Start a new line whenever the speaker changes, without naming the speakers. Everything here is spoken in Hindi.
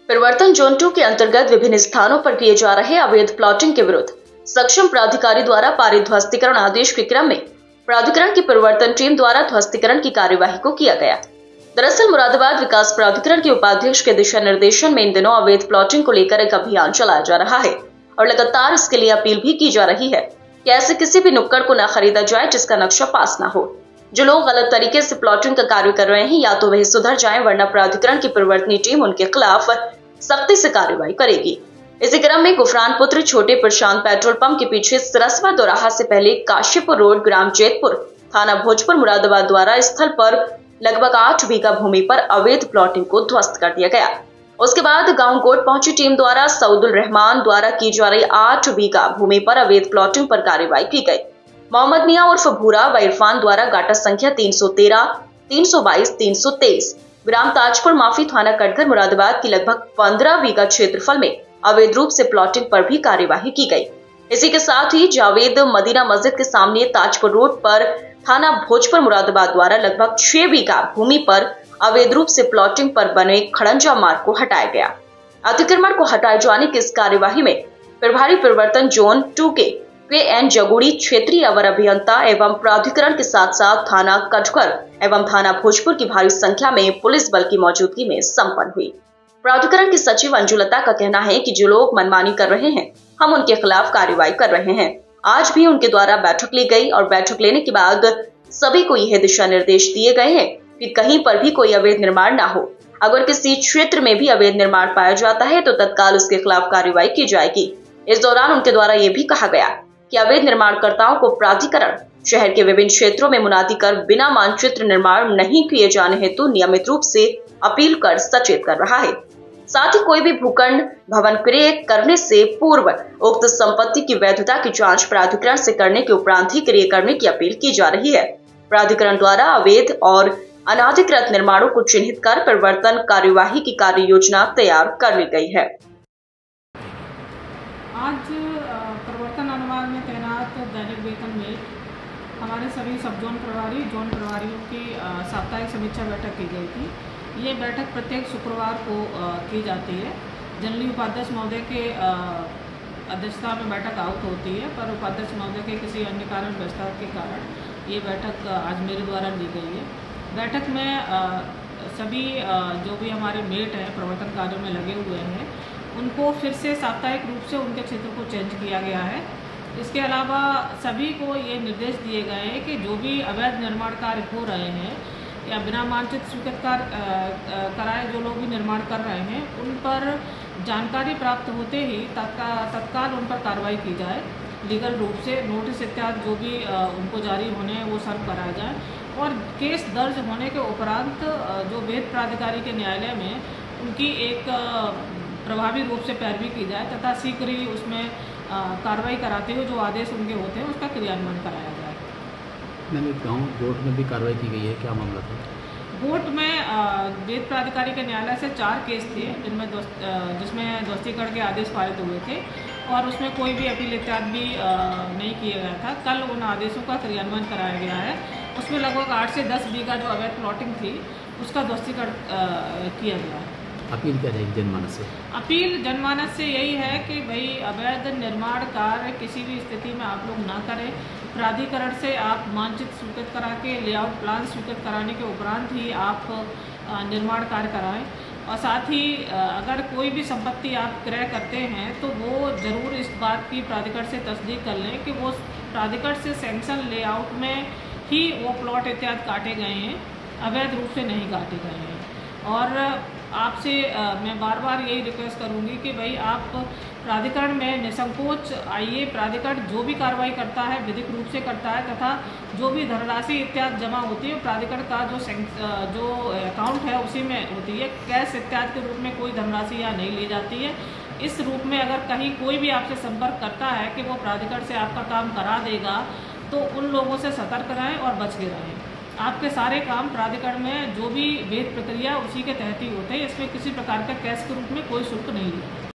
परिवर्तन जोन 2 के अंतर्गत विभिन्न स्थानों पर किए जा रहे अवैध प्लॉटिंग के विरुद्ध सक्षम प्राधिकारी द्वारा पारित ध्वस्तीकरण आदेश के क्रम में प्राधिकरण की परिवर्तन टीम द्वारा ध्वस्तीकरण की कार्यवाही को किया गया। दरअसल मुरादाबाद विकास प्राधिकरण के उपाध्यक्ष के दिशा निर्देशन में इन दिनों अवैध प्लॉटिंग को लेकर एक अभियान चलाया जा रहा है और लगातार इसके लिए अपील भी की जा रही है कि ऐसे किसी भी नुक्कड़ को न खरीदा जाए जिसका नक्शा पास न हो। जो लोग गलत तरीके से प्लॉटिंग का कार्य कर रहे हैं या तो वह सुधर जाएं, वरना प्राधिकरण की परिवर्तनीय टीम उनके खिलाफ सख्ती से कार्रवाई करेगी। इसी क्रम में गुफरानपुत्र छोटे प्रशांत पेट्रोल पंप के पीछे सरसवा दोराहा से पहले काशीपुर रोड, ग्राम जैतपुर, थाना भोजपुर, मुरादाबाद द्वारा स्थल पर लगभग 8 बीघा भूमि पर अवैध प्लॉटिंग को ध्वस्त कर दिया गया। उसके बाद गांव कोट पहुंची टीम द्वारा सऊदुल रहमान द्वारा की जा रही 8 बीघा भूमि पर अवैध प्लॉटिंग पर कार्रवाई की गई। मोहम्मद मियां उर्फ भूरा व इरफान द्वारा गाटा संख्या 313, 322, 323 ग्राम ताजपुर माफी, थाना कटघर, मुरादाबाद की लगभग 15 बीघा क्षेत्रफल में अवैध रूप से प्लॉटिंग पर भी कार्यवाही की गई। इसी के साथ ही जावेद मदीना मस्जिद के सामने ताजपुर रोड पर थाना भोजपुर, मुरादाबाद द्वारा लगभग 6 बीघा भूमि पर अवैध रूप से प्लॉटिंग पर बने खड़ंजा मार्ग को हटाया गया। अतिक्रमण को हटाए जाने की इस कार्यवाही में प्रभारी परिवर्तन जोन 2 के एन जगुड़ी, क्षेत्रीय अवर अभियंता एवं प्राधिकरण के साथ साथ थाना कटघर एवं थाना भोजपुर की भारी संख्या में पुलिस बल की मौजूदगी में संपन्न हुई। प्राधिकरण की सचिव अंजुलता का कहना है कि जो लोग मनमानी कर रहे हैं, हम उनके खिलाफ कार्रवाई कर रहे हैं। आज भी उनके द्वारा बैठक ली गई और बैठक लेने के बाद सभी को यह दिशा निर्देश दिए गए हैं कि कहीं पर भी कोई अवैध निर्माण न हो। अगर किसी क्षेत्र में भी अवैध निर्माण पाया जाता है तो तत्काल उसके खिलाफ कार्रवाई की जाएगी। इस दौरान उनके द्वारा यह भी कहा गया कि अवैध निर्माणकर्ताओं को प्राधिकरण शहर के विभिन्न क्षेत्रों में मुनादी कर बिना मानचित्र निर्माण नहीं किए जाने हेतु नियमित रूप से अपील कर सचेत कर रहा है। साथ ही कोई भी भूखंड भवन क्रय करने से पूर्व उक्त संपत्ति की वैधता की जांच प्राधिकरण से करने के उपरांत ही क्रय करने की अपील की जा रही है। प्राधिकरण द्वारा अवैध और अनाधिकृत निर्माणों को चिन्हित कर परिवर्तन कार्यवाही की कार्य योजना तैयार कर ली गई है।
आज परिवर्तन अनुभाग में तैनात दैनिक वेतन में हमारे सभी सब जोन प्रभारियों की साप्ताहिक समीक्षा बैठक की गई थी। ये बैठक प्रत्येक शुक्रवार को की जाती है। जनरली उपाध्यक्ष महोदय के अध्यक्षता में बैठक आउट होती है, पर उपाध्यक्ष महोदय के किसी अन्य कारण व्यवस्था के कारण ये बैठक आज मेरे द्वारा ली गई है। बैठक में सभी जो भी हमारे मेट हैं प्रवर्तन कार्यों में लगे हुए हैं, उनको फिर से साप्ताहिक रूप से उनके क्षेत्र को चेंज किया गया है। इसके अलावा सभी को ये निर्देश दिए गए हैं कि जो भी अवैध निर्माण कार्य हो रहे हैं या बिना मानचित्र स्वीकृत कराए जो लोग भी निर्माण कर रहे हैं, उन पर जानकारी प्राप्त होते ही तत्काल उन पर कार्रवाई की जाए। लीगल रूप से नोटिस इत्यादि जो भी उनको जारी होने हैं वो सर्व कराया जाए और केस दर्ज होने के उपरांत जो वेद प्राधिकारी के न्यायालय में उनकी एक प्रभावी रूप से पैरवी की जाए तथा शीघ्र ही उसमें कार्रवाई कराते हुए जो आदेश उनके होते हैं उसका क्रियान्वयन कराया जाए।
मैंने गाँव गोट में भी कार्रवाई की गई है, क्या मामला था?
गोट में वेद प्राधिकारी के न्यायालय से 4 केस थे जिसमें ध्वस्तीकरण के आदेश पारित हुए थे और उसमें कोई भी अपील इत्यादि भी नहीं किया गया था। कल उन आदेशों का क्रियान्वयन कराया गया है। उसमें लगभग 8 से 10 बीघा जो अवैध प्लॉटिंग थी उसका ध्वस्तीकरण किया गया है।
अपील क्या रहेगी जनमानस से?
अपील जनमानस से यही है कि भाई अवैध निर्माण कार्य किसी भी स्थिति में आप लोग ना करें। प्राधिकरण से आप मानचित्र स्वीकृत करा के लेआउट प्लान स्वीकृत कराने के उपरांत ही आप निर्माण कार्य कराएं और साथ ही अगर कोई भी संपत्ति आप क्रय करते हैं तो वो ज़रूर इस बात की प्राधिकरण से तस्दीक कर लें कि वो प्राधिकरण से सैंक्शन लेआउट में ही वो प्लॉट इत्यादि काटे गए हैं, अवैध रूप से नहीं काटे गए हैं। और आपसे मैं बार बार यही रिक्वेस्ट करूंगी कि भाई आप प्राधिकरण में निसंकोच आइए। प्राधिकरण जो भी कार्रवाई करता है विधिक रूप से करता है तथा जो भी धनराशि इत्यादि जमा होती है प्राधिकरण का जो अकाउंट है उसी में होती है। कैश इत्यादि के रूप में कोई धनराशि यहाँ नहीं ली जाती है। इस रूप में अगर कहीं कोई भी आपसे संपर्क करता है कि वो प्राधिकरण से आपका काम करा देगा तो उन लोगों से सतर्क रहें और बच के रहें। आपके सारे काम प्राधिकरण में जो भी वेद प्रक्रिया उसी के तहत ही होते हैं। इसमें किसी प्रकार का कैश के रूप में कोई शुल्क नहीं है।